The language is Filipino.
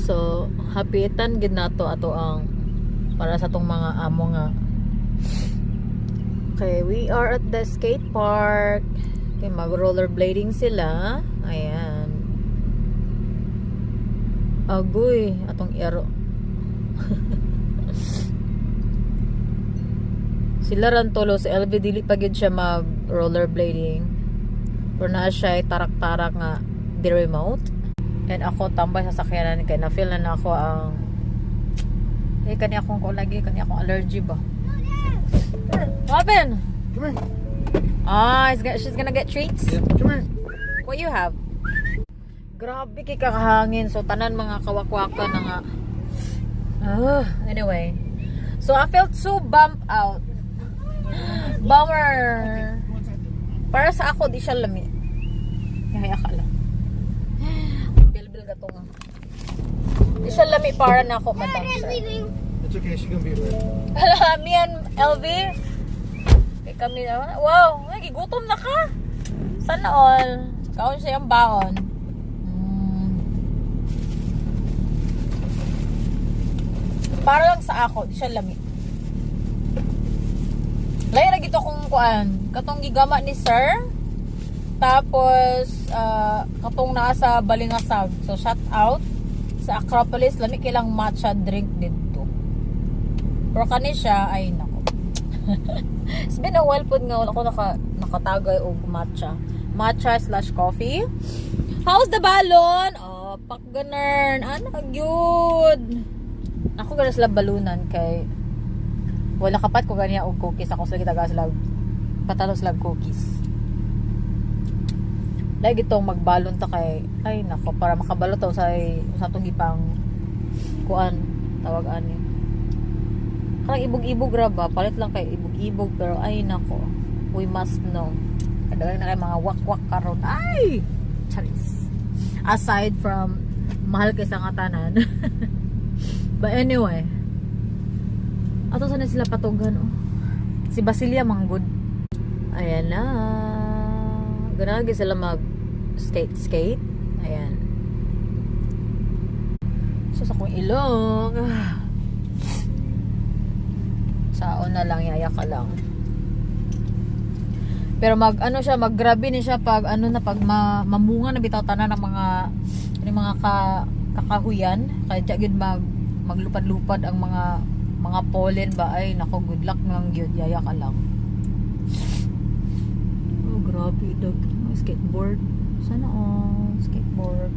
So hapitan gid nato ato ang para sa tong mga amo nga. Okay, we are at the skate park. Okay, mag rollerblading sila. Ayan. Agoy atong ero. Sila ran tolo sa LV dili pa gid siya mag rollerblading. Pero na siya tarak-tarak nga di remote. And ako tambay sa sakyanan kay na feel na ako ang kani akong ko lagi kani akong allergy ba. Robin. Come here. She's gonna get treats. Yeah, come here. What you have? Grabe kay kakahangin. So tanan mga kawakwaka na nga. Anyway. So I felt so bummed out. Bummer. Para sa ako di siya lami. Kaya ka lang. Bil-bil gato nga. Di siya lami para na ako madam. It's okay, she's gonna be right. Me and LV kami na, wow, nagigutom na ka. Sana all. Kaon siya yung baon. Para lang sa ako, di siya lami. Layo na gito kung kuan. Katong gigama ni sir. Tapos, katong nasa Balingasag. So, shout out sa Acropolis. Lami kilang matcha drink dito. Pero kani siya, ay nako. It's been a while po nga ako nakatagay og matcha/coffee. How's the balon? Oh, pakganern. Ano gyud? Ako ganas sila balunan kay wala kapat ko ganiya og cookies. Ako sila gitaga sila patalo sila cookies. Lagi itong magbalon ta kay ay nako para makabalot to sa atong gipang kuan tawag ani. Karang ibog-ibog ra ba? Palit lang kay ibog-ibog pero ay nako. We must know. Kadagan na kay mga wak-wak karon. Ay! Charis. Aside from mahal kay sa ngatanan. But anyway. Ato sana sila patugan oh. Si Basilia manggod. Ayan na. Ganagi sila mag skate. Ayan. So sa kong ilong. Saon na lang, yaya ka lang. Pero maggrabe ni siya pag mamunga na bitaw tanan ng mga kakahuyan. Kaya jagid maglupad-lupad ang mga pollen ba ay nako good luck nang gyud yaya ka lang. Oh grabe dog, skateboard. Sana skateboard.